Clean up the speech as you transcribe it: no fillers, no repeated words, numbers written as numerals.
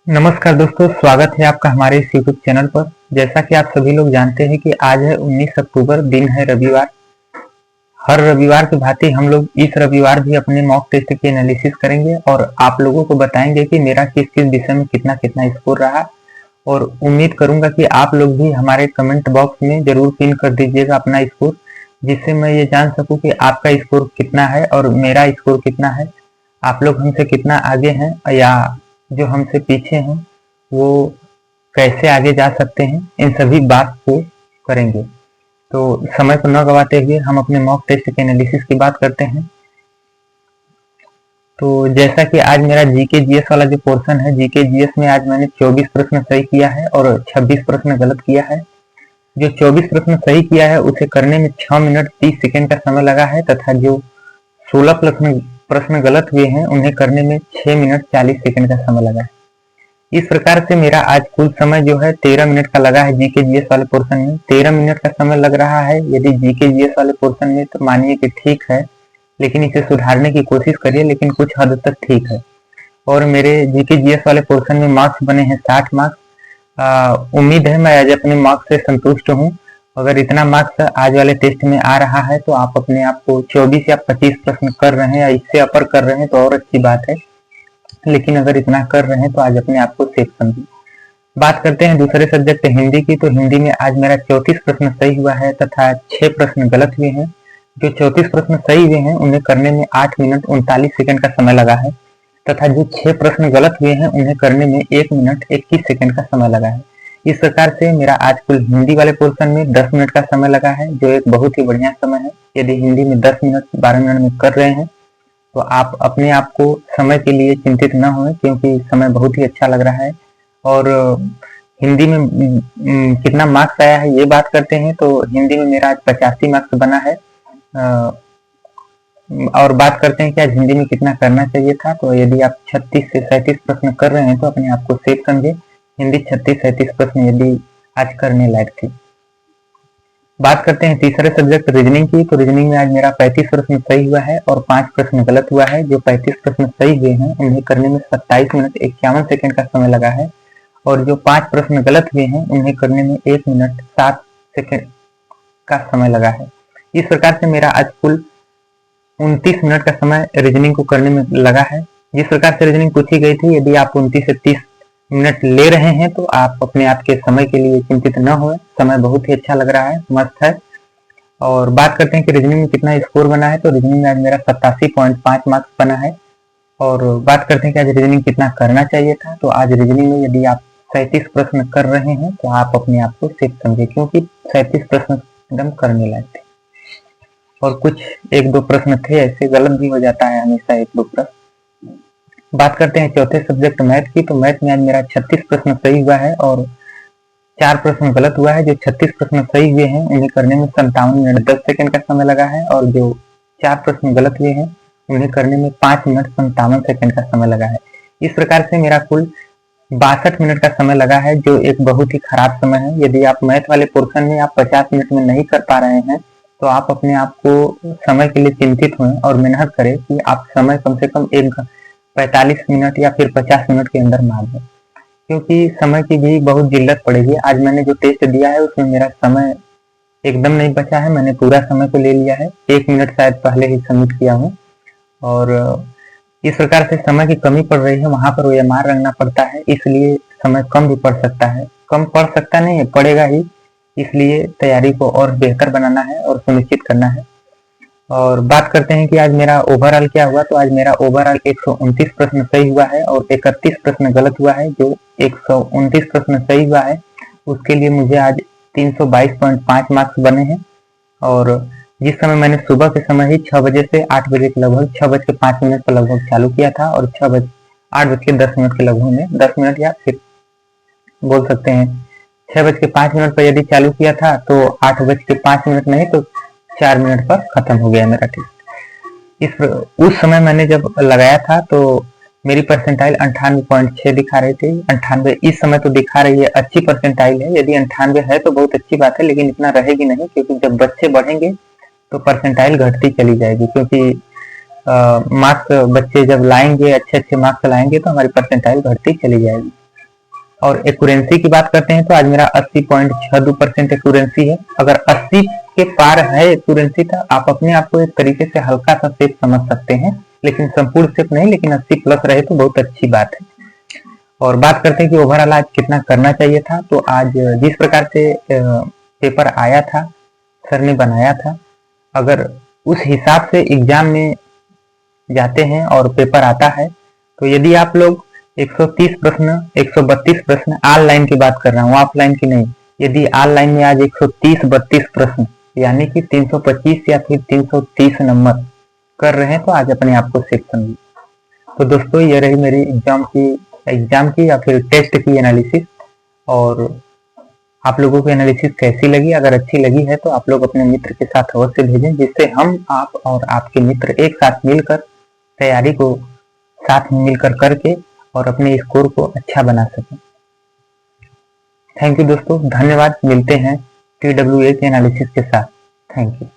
नमस्कार दोस्तों, स्वागत है आपका हमारे इस यूट्यूब चैनल पर। जैसा कि आप सभी लोग जानते हैं कि आज है 19 अक्टूबर, दिन है रविवार। हर रविवार की भांति हम लोग इस रविवार भी अपने मॉक टेस्ट की एनालिसिस करेंगे और आप लोगों को बताएंगे कि मेरा किस किस विषय में कितना कितना स्कोर रहा। और उम्मीद करूंगा कि आप लोग भी हमारे कमेंट बॉक्स में जरूर पिन कर दीजिएगा अपना स्कोर, जिससे मैं ये जान सकूं कि आपका स्कोर कितना है और मेरा स्कोर कितना है। आप लोग हमसे कितना आगे हैं या जो हमसे पीछे हैं वो कैसे आगे जा सकते हैं, इन सभी बात को करेंगे। तो समय को न गवाते हुए हम अपने मॉक टेस्ट के एनालिसिस की बात करते हैं। तो जैसा कि आज मेरा जीके जीएस वाला जो पोर्शन है, जीके जीएस में आज मैंने 24 प्रश्न सही किया है और 26 प्रश्न गलत किया है। जो 24 प्रश्न सही किया है उसे करने में 6 मिनट 30 सेकेंड का समय लगा है, तथा जो 16 प्रश्न गलत हुए हैं उन्हें करने में 6 मिनट 40 सेकेंड का समय लगा है। इस प्रकार से मेरा आज कुल समय जो है 13 मिनट का लगा है। जीके जीएस वाले पोर्शन में 13 मिनट का समय लग रहा है। यदि जीके जीएस वाले पोर्शन में तो मानिए कि ठीक है, लेकिन इसे सुधारने की कोशिश करिए, लेकिन कुछ हद तक ठीक है। और मेरे जीके जीएस वाले पोर्शन में मार्क्स बने हैं 60 मार्क्स। उम्मीद है मैं आज अपने मार्क्स से संतुष्ट हूँ। अगर इतना मार्क्स आज वाले टेस्ट में आ रहा है तो आप अपने आप को 24 या 25 प्रश्न कर रहे हैं या इससे अपर कर रहे हैं तो और अच्छी बात है, लेकिन अगर इतना कर रहे हैं तो आज अपने आप को सेफ समझिए। बात करते हैं दूसरे सब्जेक्ट हिंदी की। तो हिंदी में आज मेरा 34 प्रश्न सही हुआ है तथा 6 प्रश्न गलत हुए हैं। जो 34 प्रश्न सही हुए हैं उन्हें करने में 8 मिनट 39 सेकंड का समय लगा है, तथा जो 6 प्रश्न गलत हुए हैं उन्हें करने में 1 मिनट 21 सेकंड का समय लगा है। इस प्रकार से मेरा आज कुल हिंदी वाले पोर्शन में 10 मिनट का समय लगा है, जो एक बहुत ही बढ़िया समय है। यदि हिंदी में 10 मिनट 12 मिनट में कर रहे हैं तो आप अपने आप को समय के लिए चिंतित न हों, क्योंकि समय बहुत ही अच्छा लग रहा है। और हिंदी में कितना मार्क्स आया है ये बात करते हैं। तो हिंदी में मेरा आज 85 मार्क्स बना है। और बात करते हैं कि आज हिंदी में कितना करना चाहिए था। तो यदि आप 36 से 37 प्रश्न कर रहे हैं तो अपने आप को सेफ समझे। हिंदी 36-37 प्रश्न यदि आज करने लायक थी। बात करते हैं तीसरे सब्जेक्ट रीजनिंग की। तो रीजनिंग में आज मेरा 35 प्रश्न सही हुआ है और 5 प्रश्न गलत हुआ है। जो 35 प्रश्न सही हुए हैं उन्हें करने में 27 मिनट 51 सेकंड का समय लगा है, और जो 5 प्रश्न गलत हुए हैं उन्हें करने में 1 मिनट 7 सेकंड का समय लगा है। इस प्रकार से मेरा आज कुल 29 मिनट का समय रीजनिंग को करने में लगा है। जिस प्रकार से रीजनिंग पूछी गई थी, यदि आप 29 से 30 मिनट ले रहे हैं तो आप अपने आप के समय के लिए चिंतित न हो। समय बहुत ही अच्छा लग रहा है, मस्त है। और बात करते हैं कि रीजनिंग में कितना स्कोर बना है। तो रीजनिंग में आज मेरा 87.5 मार्क्स बना है। और बात करते हैं कि आज रीजनिंग कितना करना चाहिए था। तो आज रीजनिंग में यदि आप 37 प्रश्न कर रहे हैं तो आप अपने आप को सेफ समझे, क्योंकि 37 प्रश्न एकदम करने लायक थे। और कुछ 1-2 प्रश्न थे ऐसे गलत भी हो जाता है हमेशा 1-2 प्रश्न। बात करते हैं चौथे सब्जेक्ट मैथ की। तो मैथ में आज मेरा 36 प्रश्न सही हुआ है और 4 प्रश्न गलत हुआ है। जो 36 प्रश्न सही हुए हैं उन्हें करने में 57 मिनट 10 सेकंड का समय लगा है, और जो 4 प्रश्न गलत हुए हैं उन्हें करने में 5 मिनट 57 सेकंड का समय लगा है। इस प्रकार से मेरा कुल 62 मिनट का समय लगा है, जो एक बहुत ही खराब समय है। यदि आप मैथ वाले पोर्शन में आप 50 मिनट में नहीं कर पा रहे हैं तो आप अपने आप को समय के लिए चिंतित हुए और मेहनत करें कि आप समय कम से कम 45 मिनट या फिर 50 मिनट के अंदर मार दें, क्योंकि समय की भी बहुत जिल्लत पड़ेगी। आज मैंने जो टेस्ट दिया है उसमें मेरा समय एकदम नहीं बचा है, मैंने पूरा समय को ले लिया है। 1 मिनट शायद पहले ही सबमिट किया हूँ, और इस प्रकार से समय की कमी पड़ रही है। वहां पर OMR रखना पड़ता है, इसलिए समय कम भी पड़ सकता है। कम पड़ सकता नहीं है, पड़ेगा ही। इसलिए तैयारी को और बेहतर बनाना है और सुनिश्चित करना है। और बात करते हैं कि आज मेरा ओवरऑल क्या हुआ। तो आज मेरा ओवरऑल 129 प्रश्न सही हुआ है और 31 प्रश्न गलत हुआ है। जो 129 प्रश्न सही हुआ है उसके लिए मुझे आज 322.5 मार्क्स बने हैं। और जिस समय मैंने सुबह के समय ही 6 बजे से 8 बजे के लगभग 6:05 पर लगभग चालू किया था, और 8:10 के लगभग में 10 मिनट या फिर बोल सकते हैं 6:05 पर यदि चालू किया था तो 8:05 नहीं तो 4 मिनट पर खत्म हो गया मेरा टेस्ट। उस समय मैंने जब लगाया था तो मेरी परसेंटाइल 98.6 दिखा रही थी। 98 इस समय तो दिखा रही है, अच्छी परसेंटाइल है। यदि 98 है तो बहुत अच्छी बात है, लेकिन इतना रहेगी नहीं, क्योंकि जब बच्चे बढ़ेंगे तो परसेंटाइल घटती चली जाएगी। क्योंकि मार्क्स बच्चे जब लाएंगे, अच्छे अच्छे मार्क्स लाएंगे तो हमारी परसेंटाइल घटती चली जाएगी। और एक्यूरेंसी की बात करते हैं तो आज मेरा 80.62% एक्यूरेंसी है। अगर 80 के पार है एक्यूरेंसी तो आप अपने आप को एक तरीके से हल्का सा सेफ समझ सकते हैं, लेकिन संपूर्ण सेफ नहीं, लेकिन 80 प्लस रहे तो बहुत अच्छी बात है। और बात करते हैं कि ओवरऑल आज कितना करना चाहिए था। तो आज जिस प्रकार से पेपर आया था, सर ने बनाया था, अगर उस हिसाब से एग्जाम में जाते हैं और पेपर आता है तो यदि आप लोग 130 प्रश्न, 132 प्रश्न, ऑनलाइन की बात कर रहा हूँ, ऑफलाइन की नहीं, यदि ऑनलाइन में आज 130-32 प्रश्न यानी कि 325 या फिर 330 नंबर कर रहे हैं तो आज अपने आप को सेफ समझिए। तो दोस्तों ये रही मेरी एग्जाम की या फिर टेस्ट की एनालिसिस। और आप लोगों की एनालिसिस कैसी लगी? अगर अच्छी लगी है तो आप लोग अपने मित्र के साथ अवश्य भेजें, जिससे हम, आप और आपके मित्र एक साथ मिलकर तैयारी को साथ में मिलकर करके और अपने स्कोर को अच्छा बना सकें। थैंक यू दोस्तों, धन्यवाद। मिलते हैं TWA के एनालिसिस के साथ। Thank you.